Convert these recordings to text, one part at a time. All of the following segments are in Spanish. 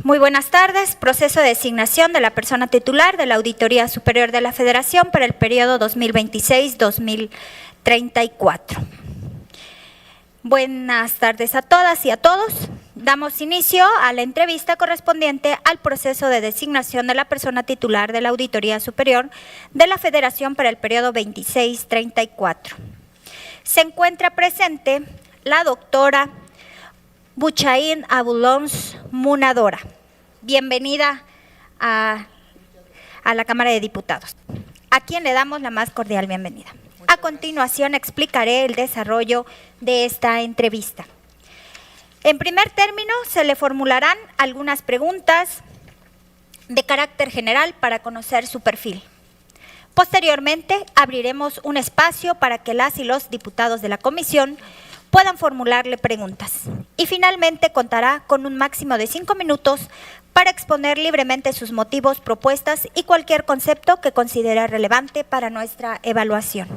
Muy buenas tardes. Proceso de designación de la persona titular de la Auditoría Superior de la Federación para el periodo 2026-2034. Buenas tardes a todas y a todos. Damos inicio a la entrevista correspondiente al proceso de designación de la persona titular de la Auditoría Superior de la Federación para el periodo 26-34. Se encuentra presente la doctora Buchaín Abulons Munadora. Bienvenida a la Cámara de Diputados, a quien le damos la más cordial bienvenida. A continuación explicaré el desarrollo de esta entrevista. En primer término, se le formularán algunas preguntas de carácter general para conocer su perfil. Posteriormente, abriremos un espacio para que las y los diputados de la comisión puedan formularle preguntas. Y finalmente contará con un máximo de 5 minutos para exponer libremente sus motivos, propuestas y cualquier concepto que considere relevante para nuestra evaluación.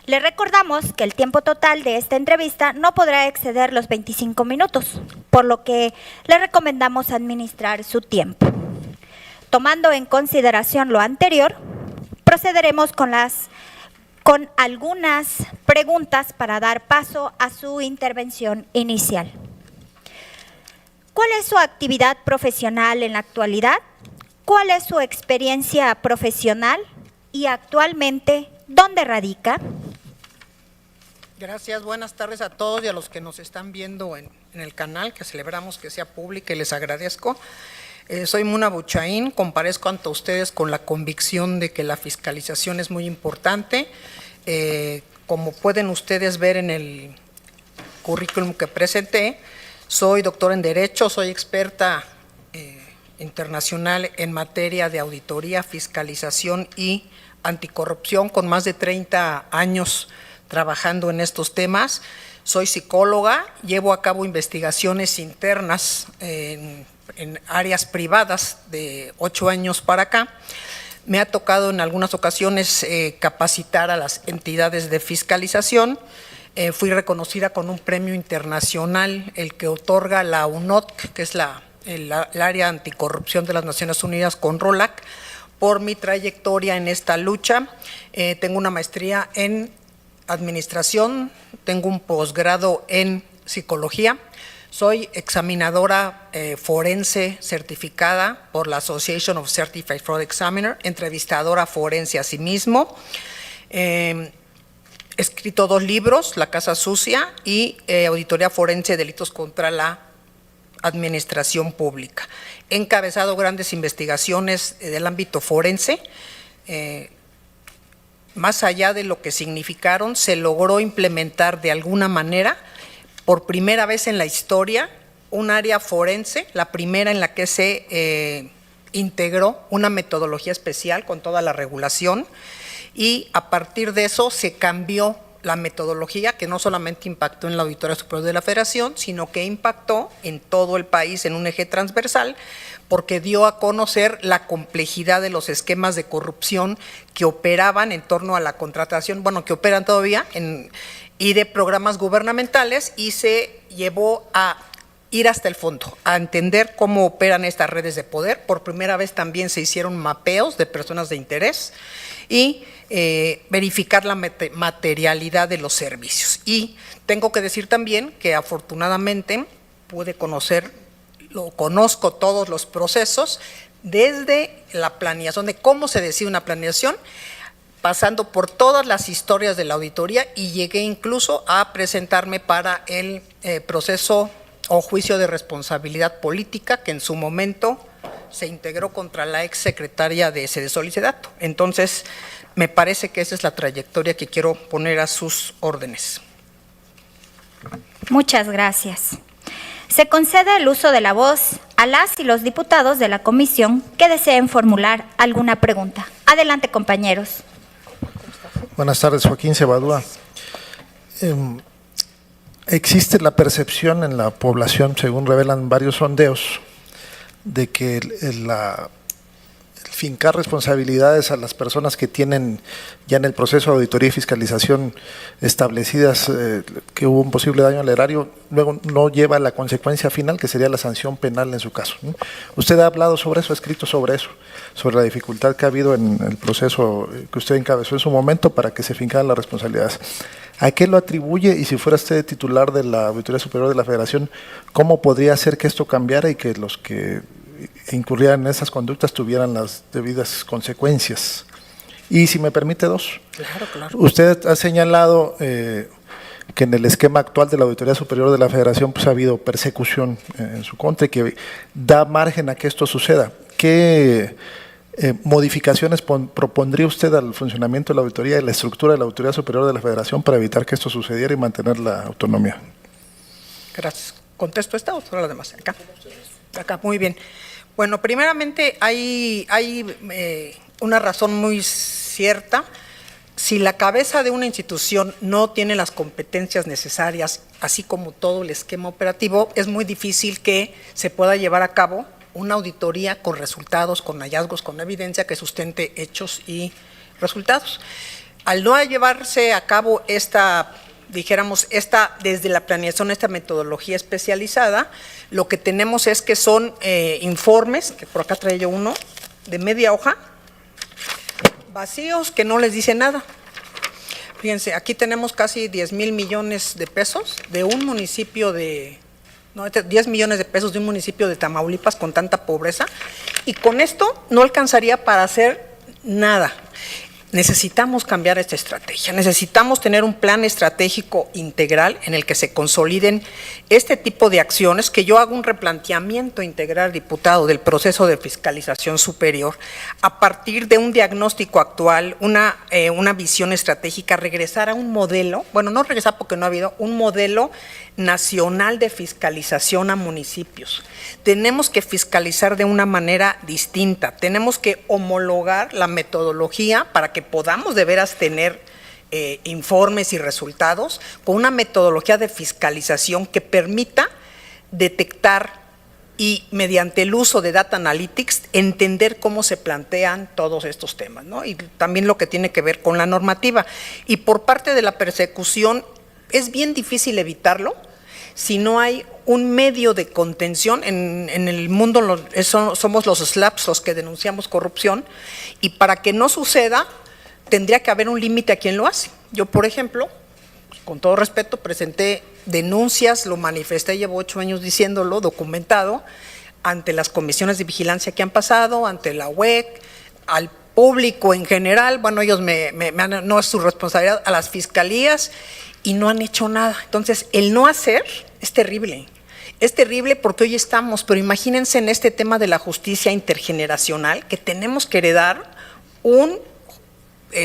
Le recordamos que el tiempo total de esta entrevista no podrá exceder los 25 minutos, por lo que le recomendamos administrar su tiempo. Tomando en consideración lo anterior, procederemos con algunas preguntas para dar paso a su intervención inicial. ¿Cuál es su actividad profesional en la actualidad? ¿Cuál es su experiencia profesional? Y actualmente, ¿dónde radica? Gracias, buenas tardes a todos y a los que nos están viendo en el canal, que celebramos que sea público y les agradezco. Soy Muna Buchaín, comparezco ante ustedes con la convicción de que la fiscalización es muy importante. Como pueden ustedes ver en el currículum que presenté, soy doctora en Derecho, soy experta internacional en materia de auditoría, fiscalización y anticorrupción, con más de 30 años trabajando en estos temas. Soy psicóloga, llevo a cabo investigaciones internas en áreas privadas de 8 años para acá. Me ha tocado en algunas ocasiones capacitar a las entidades de fiscalización. Fui reconocida con un premio internacional, el que otorga la UNODC, que es el área anticorrupción de las Naciones Unidas, con ROLAC, por mi trayectoria en esta lucha. Tengo una maestría en administración, tengo un posgrado en psicología. Soy examinadora forense certificada por la Association of Certified Fraud Examiner, entrevistadora forense asimismo. He escrito 2 libros, La Casa Sucia y Auditoría Forense de Delitos contra la Administración Pública. He encabezado grandes investigaciones del ámbito forense. Más allá de lo que significaron, se logró implementar de alguna manera, por primera vez en la historia, un área forense, la primera en la que se integró una metodología especial con toda la regulación, y a partir de eso se cambió la metodología, que no solamente impactó en la Auditoría Superior de la Federación, sino que impactó en todo el país en un eje transversal, porque dio a conocer la complejidad de los esquemas de corrupción que operaban en torno a la contratación, bueno, que operan todavía, y de programas gubernamentales, y se llevó a ir hasta el fondo, a entender cómo operan estas redes de poder. Por primera vez también se hicieron mapeos de personas de interés y verificar la materialidad de los servicios. Y tengo que decir también que afortunadamente conozco todos los procesos, desde la planeación, de cómo se decide una planeación, pasando por todas las historias de la auditoría, y llegué incluso a presentarme para el proceso o juicio de responsabilidad política que en su momento se integró contra la exsecretaria de Sede Solicidato. Entonces, me parece que esa es la trayectoria que quiero poner a sus órdenes. Muchas gracias. Se concede el uso de la voz a las y los diputados de la comisión que deseen formular alguna pregunta. Adelante, compañeros. Buenas tardes, Joaquín Cebadúa. Existe la percepción en la población, según revelan varios sondeos, de que el fincar responsabilidades a las personas que tienen ya en el proceso de auditoría y fiscalización establecidas que hubo un posible daño al erario, luego no lleva a la consecuencia final, que sería la sanción penal en su caso, ¿no? Usted ha hablado sobre eso, ha escrito sobre eso, sobre la dificultad que ha habido en el proceso que usted encabezó en su momento para que se fincaran las responsabilidades. ¿A qué lo atribuye? Y si fuera usted titular de la Auditoría Superior de la Federación, ¿cómo podría hacer que esto cambiara y que los que incurrieran en esas conductas tuvieran las debidas consecuencias? Y si me permite dos. Claro, claro. Usted ha señalado que en el esquema actual de la Auditoría Superior de la Federación pues ha habido persecución en su contra y que da margen a que esto suceda. ¿Qué modificaciones propondría usted al funcionamiento de la auditoría y la estructura de la Auditoría Superior de la Federación para evitar que esto sucediera y mantener la autonomía? Gracias. ¿Contesto esta o todas las demás? Acá. Acá, muy bien. Bueno, primeramente hay una razón muy cierta. Si la cabeza de una institución no tiene las competencias necesarias, así como todo el esquema operativo, es muy difícil que se pueda llevar a cabo una auditoría con resultados, con hallazgos, con evidencia que sustente hechos y resultados. Al no llevarse a cabo desde la planeación, esta metodología especializada, lo que tenemos es que son informes, que por acá traía yo uno, de media hoja, vacíos, que no les dice nada. Fíjense, aquí tenemos casi 10,000 millones de pesos de un municipio 10 millones de pesos de un municipio de Tamaulipas con tanta pobreza, y con esto no alcanzaría para hacer nada. Necesitamos cambiar esta estrategia, necesitamos tener un plan estratégico integral en el que se consoliden este tipo de acciones, que yo hago un replanteamiento integral, diputado, del proceso de fiscalización superior, a partir de un diagnóstico actual, una visión estratégica, regresar a un modelo, bueno, no regresar porque no ha habido, un modelo nacional de fiscalización a municipios. Tenemos que fiscalizar de una manera distinta, tenemos que homologar la metodología para que podamos de veras tener informes y resultados con una metodología de fiscalización que permita detectar y mediante el uso de Data Analytics entender cómo se plantean todos estos temas, ¿no? Y también lo que tiene que ver con la normativa. Y por parte de la persecución es bien difícil evitarlo si no hay un medio de contención. En el mundo somos los SLAPs los que denunciamos corrupción, y para que no suceda tendría que haber un límite a quien lo hace. Yo, por ejemplo, con todo respeto, presenté denuncias, lo manifesté, llevo 8 años diciéndolo, documentado, ante las comisiones de vigilancia que han pasado, ante la UEC, al público en general, bueno, ellos no es su responsabilidad, a las fiscalías, y no han hecho nada. Entonces, el no hacer es terrible. Es terrible porque hoy estamos, pero imagínense en este tema de la justicia intergeneracional, que tenemos que heredar un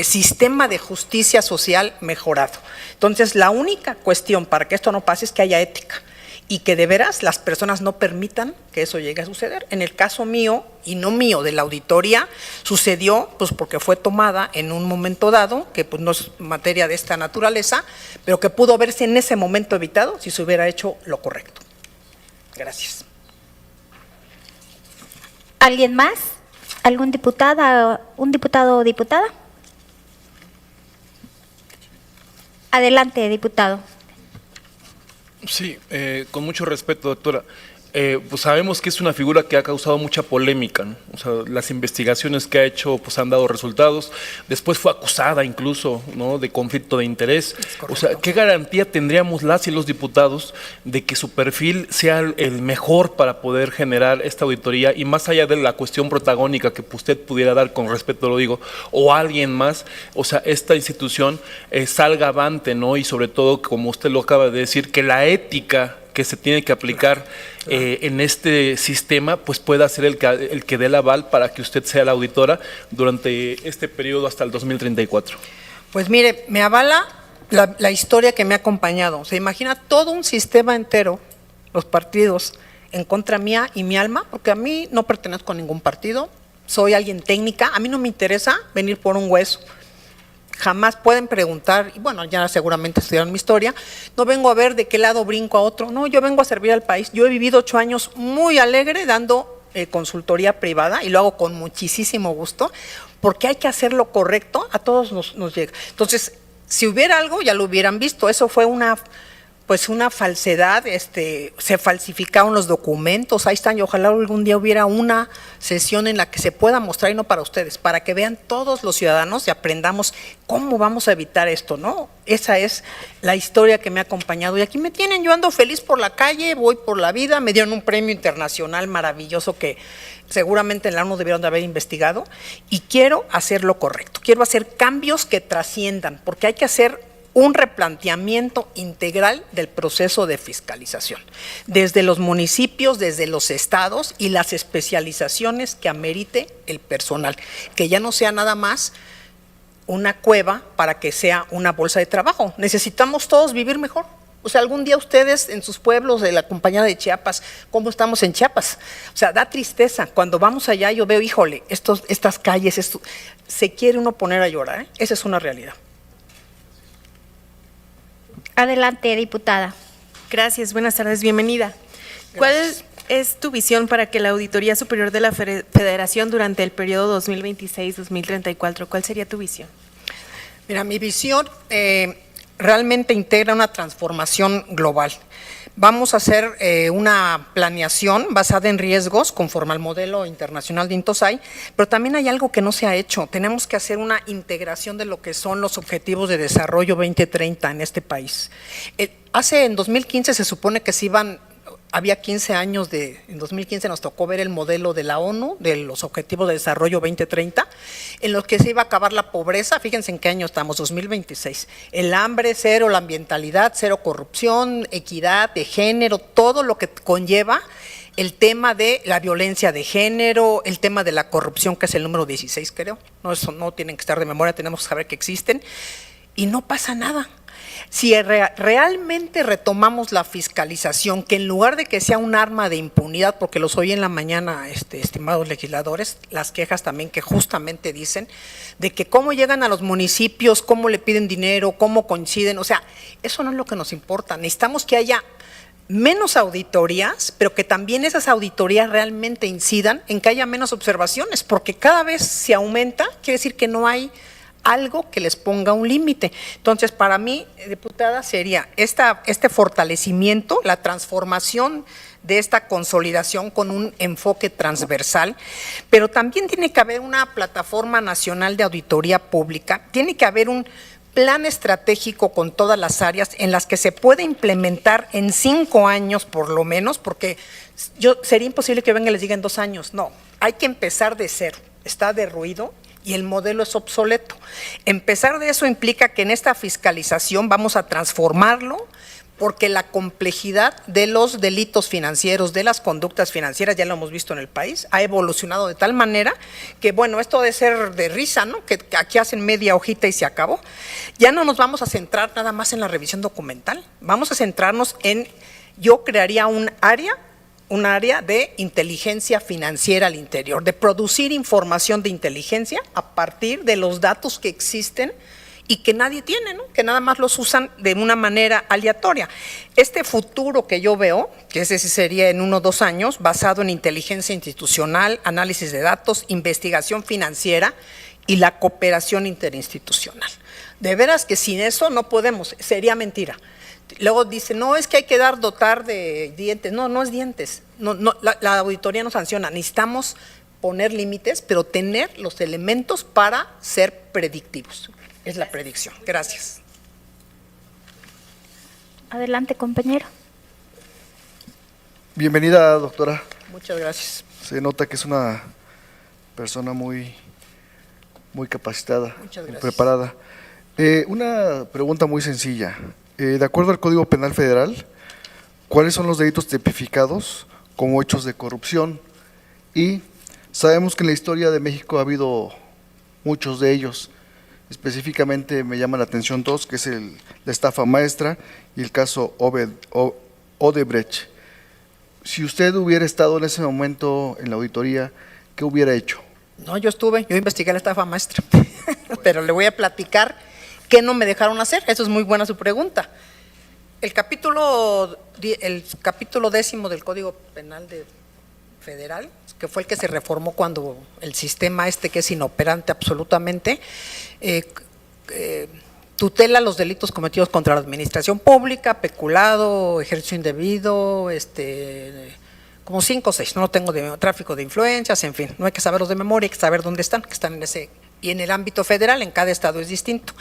sistema de justicia social mejorado. Entonces, la única cuestión para que esto no pase es que haya ética y que de veras las personas no permitan que eso llegue a suceder. En el caso mío, y no mío, de la auditoría, sucedió pues porque fue tomada en un momento dado, que pues no es materia de esta naturaleza, pero que pudo haberse en ese momento evitado si se hubiera hecho lo correcto. Gracias. ¿Alguien más? ¿Algún diputada, un diputado o diputada? Adelante, diputado. Sí, con mucho respeto, doctora. Pues sabemos que es una figura que ha causado mucha polémica, ¿no? O sea, las investigaciones que ha hecho pues han dado resultados. Después fue acusada incluso, ¿no?, de conflicto de interés. O sea, ¿qué garantía tendríamos las y los diputados de que su perfil sea el mejor para poder generar esta auditoría? Y más allá de la cuestión protagónica que usted pudiera dar, con respeto lo digo, o alguien más, o sea, esta institución salga avante, ¿no? Y sobre todo, como usted lo acaba de decir, que la ética que se tiene que aplicar en este sistema, pues pueda ser el que dé el aval para que usted sea la auditora durante este periodo hasta el 2034. Pues mire, me avala la historia que me ha acompañado. Se imagina todo un sistema entero, los partidos, en contra mía y mi alma, porque a mí no pertenezco a ningún partido, soy alguien técnica, a mí no me interesa venir por un hueso. Jamás pueden preguntar, y bueno, ya seguramente estudiaron mi historia, no vengo a ver de qué lado brinco a otro, no, yo vengo a servir al país. Yo he vivido 8 años muy alegre dando consultoría privada y lo hago con muchísimo gusto, porque hay que hacer lo correcto, a todos nos llega. Entonces, si hubiera algo, ya lo hubieran visto, eso fue una falsedad, se falsificaron los documentos, ahí están, y ojalá algún día hubiera una sesión en la que se pueda mostrar, y no para ustedes, para que vean todos los ciudadanos y aprendamos cómo vamos a evitar esto, ¿no? Esa es la historia que me ha acompañado, y aquí me tienen, yo ando feliz por la calle, voy por la vida, me dieron un premio internacional maravilloso que seguramente en la ONU debieron de haber investigado, y quiero hacer lo correcto, quiero hacer cambios que trasciendan, porque hay que hacer un replanteamiento integral del proceso de fiscalización, desde los municipios, desde los estados y las especializaciones que amerite el personal, que ya no sea nada más una cueva para que sea una bolsa de trabajo. Necesitamos todos vivir mejor. O sea, algún día ustedes en sus pueblos de la compañía de Chiapas, ¿cómo estamos en Chiapas? O sea, da tristeza. Cuando vamos allá yo veo, híjole, estas calles, se quiere uno poner a llorar, ¿eh? Esa es una realidad. Adelante, diputada. Gracias, buenas tardes, bienvenida. ¿Cuál es tu visión para que la Auditoría Superior de la Federación durante el periodo 2026-2034, cuál sería tu visión? Mira, mi visión realmente integra una transformación global. Vamos a hacer una planeación basada en riesgos conforme al modelo internacional de INTOSAI, pero también hay algo que no se ha hecho. Tenemos que hacer una integración de lo que son los objetivos de desarrollo 2030 en este país. En 2015 se supone que había 15 años en 2015 nos tocó ver el modelo de la ONU, de los Objetivos de Desarrollo 2030, en los que se iba a acabar la pobreza. Fíjense en qué año estamos, 2026. El hambre cero, la ambientalidad cero, corrupción, equidad de género, todo lo que conlleva el tema de la violencia de género, el tema de la corrupción, que es el número 16, creo. No, eso no tienen que estar de memoria, tenemos que saber que existen. Y no pasa nada. Si realmente retomamos la fiscalización, que en lugar de que sea un arma de impunidad, porque los oí en la mañana, estimados legisladores, las quejas también que justamente dicen de que cómo llegan a los municipios, cómo le piden dinero, cómo coinciden, o sea, eso no es lo que nos importa. Necesitamos que haya menos auditorías, pero que también esas auditorías realmente incidan en que haya menos observaciones, porque cada vez se aumenta, quiere decir que no hay algo que les ponga un límite. Entonces, para mí, diputada, sería este fortalecimiento, la transformación de esta consolidación con un enfoque transversal, pero también tiene que haber una plataforma nacional de auditoría pública, tiene que haber un plan estratégico con todas las áreas en las que se puede implementar en 5 años por lo menos, porque sería imposible que venga y les diga en 2 años, no, hay que empezar de cero, está derruido y el modelo es obsoleto. Empezar de eso implica que en esta fiscalización vamos a transformarlo, porque la complejidad de los delitos financieros, de las conductas financieras, ya lo hemos visto en el país, ha evolucionado de tal manera que, bueno, esto debe ser de risa, ¿no? Que aquí hacen media hojita y se acabó. Ya no nos vamos a centrar nada más en la revisión documental, vamos a centrarnos yo crearía un área de inteligencia financiera al interior, de producir información de inteligencia a partir de los datos que existen y que nadie tiene, ¿no? Que nada más los usan de una manera aleatoria. Este futuro que yo veo, que ese sí sería en 1 o 2 años, basado en inteligencia institucional, análisis de datos, investigación financiera y la cooperación interinstitucional. De veras que sin eso no podemos, sería mentira. Luego dice, no, es que hay que dotar de dientes. No, no es dientes. No, la auditoría no sanciona. Necesitamos poner límites, pero tener los elementos para ser predictivos. Es la predicción. Gracias. Adelante, compañero. Bienvenida, doctora. Muchas gracias. Se nota que es una persona muy capacitada, Muchas muy gracias. preparada. Una pregunta muy sencilla. De acuerdo al Código Penal Federal, ¿cuáles son los delitos tipificados como hechos de corrupción? Y sabemos que en la historia de México ha habido muchos de ellos. Específicamente me llama la atención 2, que es la estafa maestra y el caso Odebrecht. Si usted hubiera estado en ese momento en la auditoría, ¿qué hubiera hecho? No, yo investigué la estafa maestra, pero le voy a platicar qué no me dejaron hacer. Eso es muy buena su pregunta. El capítulo 10 del Código Penal federal, que fue el que se reformó cuando el sistema que es inoperante absolutamente, tutela los delitos cometidos contra la administración pública, peculado, ejercicio indebido, como 5 o 6, no lo tengo, de tráfico de influencias, en fin, no hay que saberlos de memoria, hay que saber dónde están, que están y en el ámbito federal, en cada estado es distinto.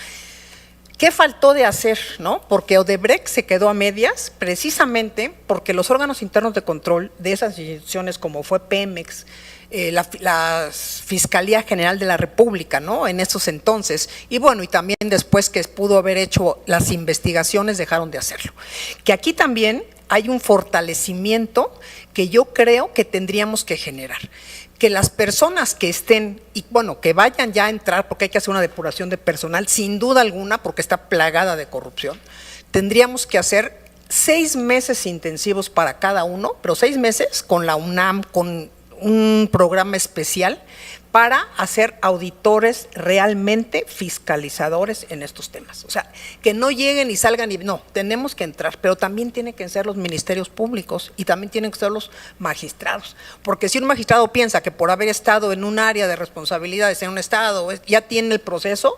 ¿Qué faltó de hacer, no? Porque Odebrecht se quedó a medias, precisamente porque los órganos internos de control de esas instituciones, como fue Pemex, la Fiscalía General de la República, ¿no? En esos entonces, y bueno, y también después que pudo haber hecho las investigaciones, dejaron de hacerlo. Que aquí también hay un fortalecimiento que yo creo que tendríamos que generar. Que las personas que estén, y bueno, que vayan ya a entrar, porque hay que hacer una depuración de personal, sin duda alguna, porque está plagada de corrupción, tendríamos que hacer 6 meses intensivos para cada uno, pero 6 meses con la UNAM, con un programa especial para hacer auditores realmente fiscalizadores en estos temas. O sea, que no lleguen y salgan y no, tenemos que entrar, pero también tienen que ser los ministerios públicos y también tienen que ser los magistrados, porque si un magistrado piensa que por haber estado en un área de responsabilidades en un estado ya tiene el proceso,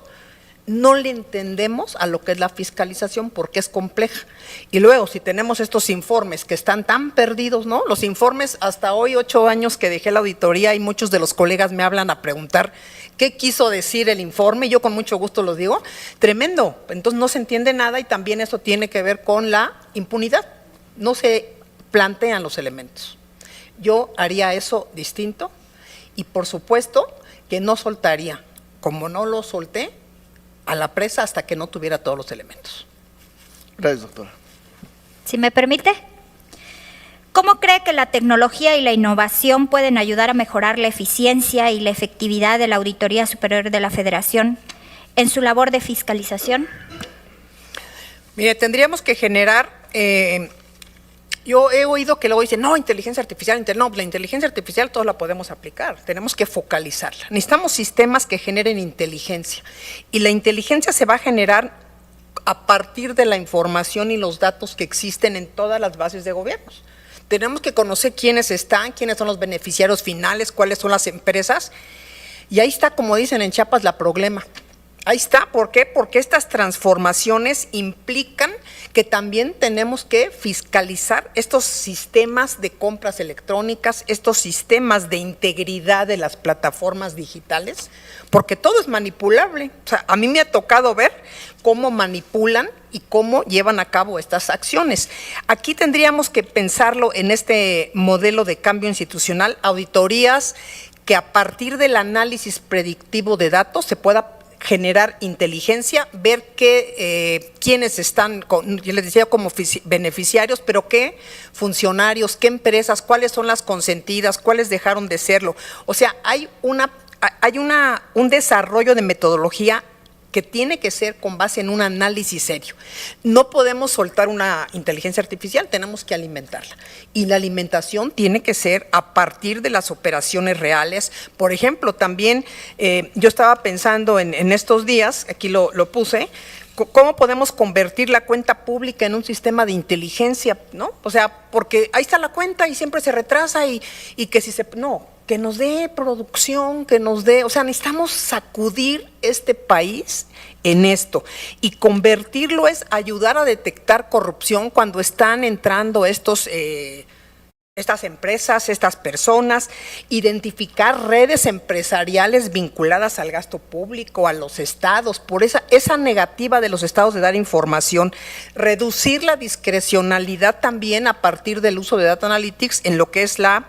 no le entendemos a lo que es la fiscalización porque es compleja. Y luego, si tenemos estos informes que están tan perdidos, ¿no? Los informes, hasta hoy, 8 años que dejé la auditoría y muchos de los colegas me hablan a preguntar qué quiso decir el informe, y yo con mucho gusto los digo, tremendo, entonces no se entiende nada y también eso tiene que ver con la impunidad, no se plantean los elementos. Yo haría eso distinto y por supuesto que no soltaría, como no lo solté, a la presa hasta que no tuviera todos los elementos. Gracias, doctora. Si me permite. ¿Cómo cree que la tecnología y la innovación pueden ayudar a mejorar la eficiencia y la efectividad de la Auditoría Superior de la Federación en su labor de fiscalización? Mire, tendríamos que generar, yo he oído que luego dicen, no, inteligencia artificial, no, la inteligencia artificial todos la podemos aplicar, tenemos que focalizarla. Necesitamos sistemas que generen inteligencia y la inteligencia se va a generar a partir de la información y los datos que existen en todas las bases de gobiernos. Tenemos que conocer quiénes están, quiénes son los beneficiarios finales, cuáles son las empresas, y ahí está, como dicen en Chiapas, la problema. Ahí está, ¿por qué? Porque estas transformaciones implican que también tenemos que fiscalizar estos sistemas de compras electrónicas, estos sistemas de integridad de las plataformas digitales, porque todo es manipulable. O sea, a mí me ha tocado ver cómo manipulan y cómo llevan a cabo estas acciones. Aquí tendríamos que pensarlo en este modelo de cambio institucional, auditorías que a partir del análisis predictivo de datos se pueda generar inteligencia, ver quiénes están, yo les decía, como beneficiarios, pero qué funcionarios, qué empresas, cuáles son las consentidas, cuáles dejaron de serlo. O sea, hay un desarrollo de metodología que tiene que ser con base en un análisis serio. No podemos soltar una inteligencia artificial, tenemos que alimentarla. Y la alimentación tiene que ser a partir de las operaciones reales. Por ejemplo, también yo estaba pensando en estos días, aquí lo puse, ¿cómo podemos convertir la cuenta pública en un sistema de inteligencia? ¿No? O sea, porque ahí está la cuenta y siempre se retrasa y que si se… No, que nos dé producción, que nos dé… O sea, necesitamos sacudir este país en esto y convertirlo es ayudar a detectar corrupción cuando están entrando estas empresas, estas personas, identificar redes empresariales vinculadas al gasto público, a los estados, por esa negativa de los estados de dar información, reducir la discrecionalidad también a partir del uso de Data Analytics en lo que es la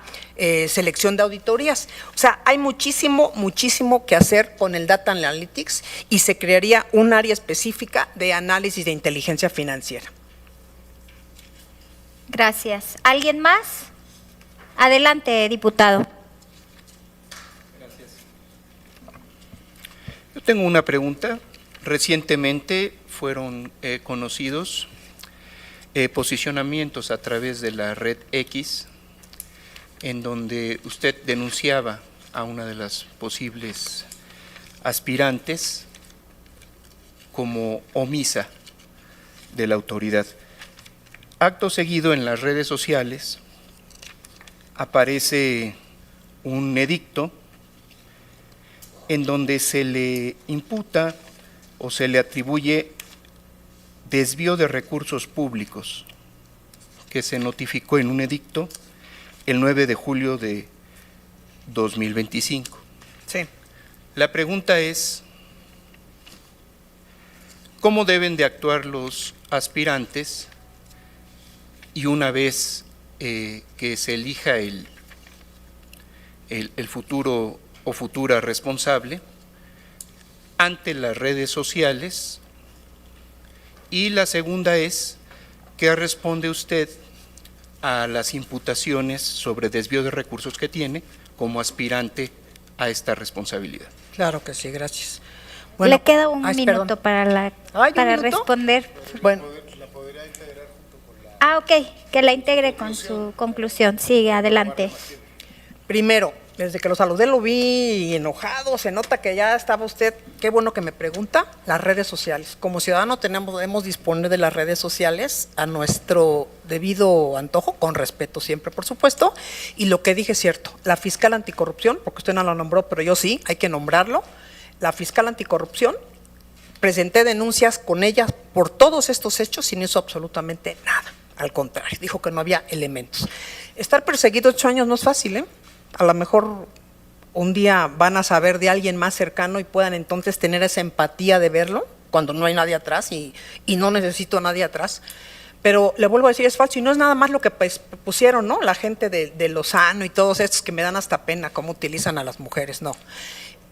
selección de auditorías. O sea, hay muchísimo que hacer con el Data Analytics y se crearía un área específica de análisis de inteligencia financiera. Gracias. ¿Alguien más? Adelante, diputado. Gracias. Yo tengo una pregunta. Recientemente fueron conocidos posicionamientos a través de la red X, en donde usted denunciaba a una de las posibles aspirantes como omisa de la autoridad. Acto seguido en las redes sociales aparece un edicto en donde se le imputa o se le atribuye desvío de recursos públicos, que se notificó en un edicto el 9 de julio de 2025. Sí. La pregunta es, ¿cómo deben de actuar los aspirantes y una vez que se elija el futuro o futura responsable ante las redes sociales? Y la segunda es, ¿qué responde usted a las imputaciones sobre desvío de recursos que tiene como aspirante a esta responsabilidad? Claro que sí, gracias. Le queda un minuto perdón. para Ay, ¿un para minuto? responder. Bueno, Ok, que la integre con su conclusión. Sigue, adelante. primero, desde que lo saludé lo vi enojado, se nota que ya estaba usted, qué bueno que me pregunta, las redes sociales. Como ciudadano debemos disponer de las redes sociales a nuestro debido antojo, con respeto siempre, por supuesto, y lo que dije es cierto, la fiscal anticorrupción, porque usted no lo nombró, pero yo sí, hay que nombrarlo, la fiscal anticorrupción, presenté denuncias con ella por todos estos hechos y no hizo absolutamente nada, al contrario, dijo que no había elementos. Estar perseguido 8 años no es fácil, ¿eh? A lo mejor un día van a saber de alguien más cercano y puedan entonces tener esa empatía de verlo cuando no hay nadie atrás y no necesito a nadie atrás. Pero le vuelvo a decir, es falso y no es nada más lo que pusieron, ¿no? La gente de Lozano y todos estos que me dan hasta pena cómo utilizan a las mujeres, no.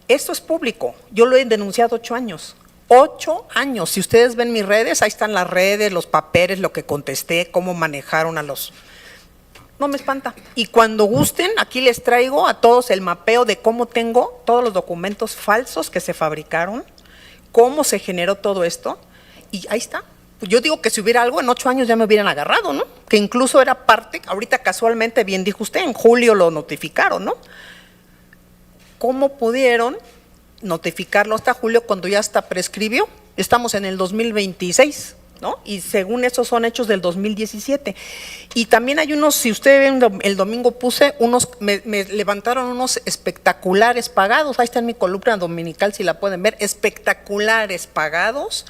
Esto es público, yo lo he denunciado 8 años. 8 años, si ustedes ven mis redes, ahí están las redes, los papeles, lo que contesté, cómo manejaron a los… No me espanta. Y cuando gusten, aquí les traigo a todos el mapeo de cómo tengo todos los documentos falsos que se fabricaron, cómo se generó todo esto, y ahí está. Yo digo que si hubiera algo, en 8 años ya me hubieran agarrado, ¿no? Que incluso era parte, ahorita casualmente, bien dijo usted, en julio lo notificaron, ¿no? ¿Cómo pudieron notificarlo hasta julio cuando ya hasta prescribió? Estamos en el 2026, ¿no? Y según esos son hechos del 2017. Y también hay unos, si usted ven, el domingo puse unos, me levantaron unos espectaculares pagados, ahí está en mi columna dominical si la pueden ver, espectaculares pagados.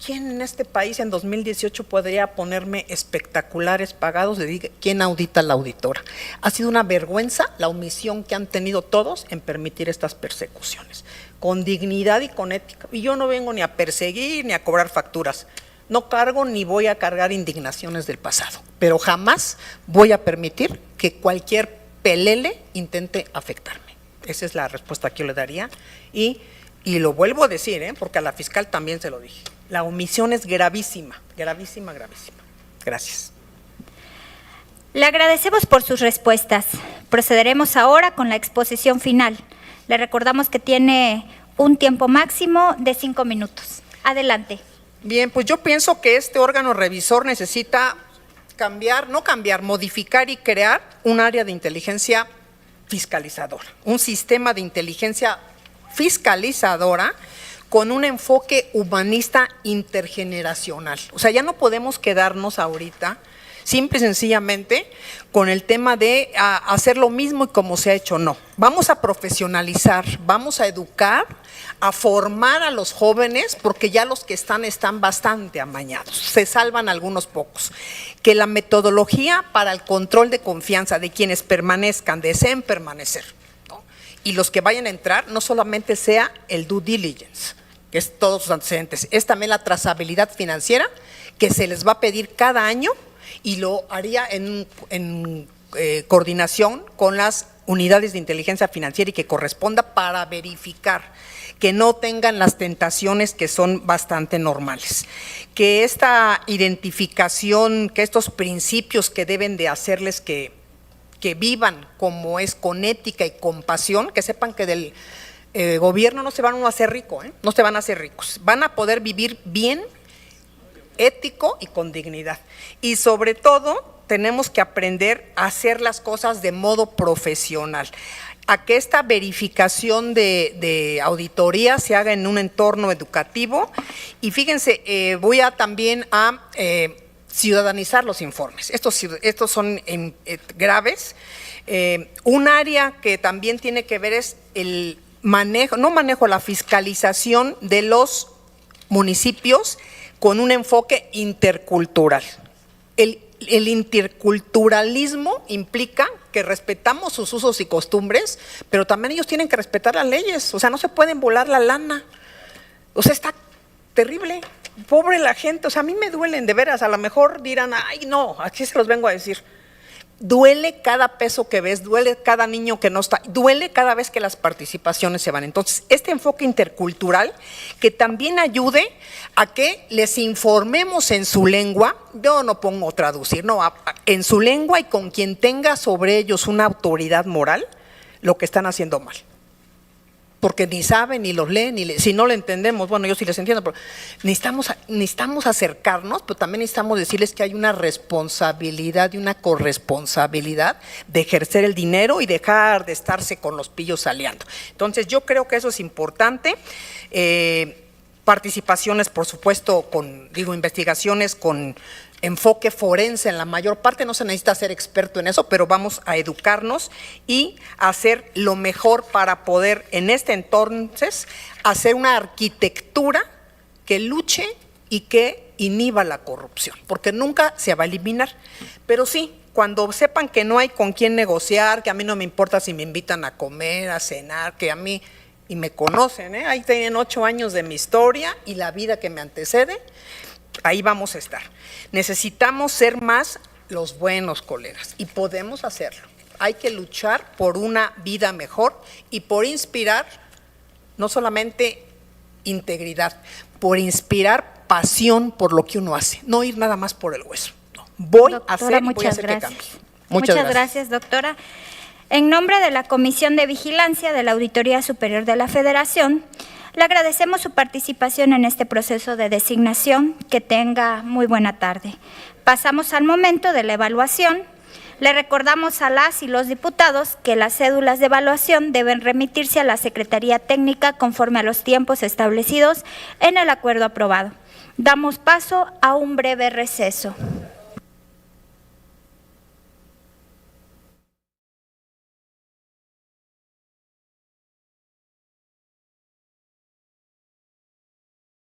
¿Quién en este país en 2018 podría ponerme espectaculares pagados? Le diga, ¿quién audita a la auditora? Ha sido una vergüenza la omisión que han tenido todos en permitir estas persecuciones, con dignidad y con ética. Y yo no vengo ni a perseguir ni a cobrar facturas. No cargo ni voy a cargar indignaciones del pasado, pero jamás voy a permitir que cualquier pelele intente afectarme. Esa es la respuesta que yo le daría y lo vuelvo a decir, porque a la fiscal también se lo dije. La omisión es gravísima, gravísima, gravísima. Gracias. Le agradecemos por sus respuestas. Procederemos ahora con la exposición final. Le recordamos que tiene un tiempo máximo de 5 minutos. Adelante. Bien, pues yo pienso que este órgano revisor necesita modificar y crear un área de inteligencia fiscalizadora, un sistema de inteligencia fiscalizadora con un enfoque humanista intergeneracional. O sea, ya no podemos quedarnos ahorita simple y sencillamente con el tema de hacer lo mismo y como se ha hecho, no. Vamos a profesionalizar, vamos a educar, a formar a los jóvenes, porque ya los que están bastante amañados, se salvan algunos pocos. Que la metodología para el control de confianza de quienes permanezcan, deseen permanecer, ¿no? Y los que vayan a entrar, no solamente sea el due diligence, que es todos sus antecedentes, es también la trazabilidad financiera que se les va a pedir cada año y lo haría en coordinación con las unidades de inteligencia financiera y que corresponda para verificar que no tengan las tentaciones que son bastante normales. Que esta identificación, que estos principios que deben de hacerles que vivan como es, con ética y compasión, que sepan que del gobierno no se van a hacer ricos, no se van a hacer ricos, van a poder vivir bien, ético y con dignidad. Y sobre todo tenemos que aprender a hacer las cosas de modo profesional, a que esta verificación de auditoría se haga en un entorno educativo. Y fíjense, voy a también ciudadanizar los informes. Estos son graves. Un área que también tiene que ver es el la fiscalización de los municipios con un enfoque intercultural. El interculturalismo implica que respetamos sus usos y costumbres, pero también ellos tienen que respetar las leyes, o sea, no se pueden volar la lana. O sea, está terrible, pobre la gente, o sea, a mí me duelen, de veras, a lo mejor dirán, ay no, aquí se los vengo a decir. Duele cada peso que ves, duele cada niño que no está, duele cada vez que las participaciones se van. Entonces, este enfoque intercultural que también ayude a que les informemos en su lengua, yo no pongo traducir, no, en su lengua y con quien tenga sobre ellos una autoridad moral, lo que están haciendo mal. Porque ni saben, ni los leen, si no lo entendemos, bueno, yo sí les entiendo, pero necesitamos acercarnos, pero también necesitamos decirles que hay una responsabilidad y una corresponsabilidad de ejercer el dinero y dejar de estarse con los pillos saleando. Entonces, yo creo que eso es importante. Participaciones, por supuesto, investigaciones con enfoque forense en la mayor parte, no se necesita ser experto en eso, pero vamos a educarnos y hacer lo mejor para poder en este entonces hacer una arquitectura que luche y que inhiba la corrupción, porque nunca se va a eliminar, pero sí, cuando sepan que no hay con quién negociar, que a mí no me importa si me invitan a comer, a cenar, que a mí, y me conocen, ahí tienen 8 años de mi historia y la vida que me antecede, ahí vamos a estar. Necesitamos ser más los buenos colegas y podemos hacerlo. Hay que luchar por una vida mejor y por inspirar no solamente integridad, por inspirar pasión por lo que uno hace, no ir nada más por el hueso. No. Voy a hacer y voy a hacer que cambie. Muchas gracias, doctora. En nombre de la Comisión de Vigilancia de la Auditoría Superior de la Federación, le agradecemos su participación en este proceso de designación. Que tenga muy buena tarde. Pasamos al momento de la evaluación. Le recordamos a las y los diputados que las cédulas de evaluación deben remitirse a la Secretaría Técnica conforme a los tiempos establecidos en el acuerdo aprobado. Damos paso a un breve receso.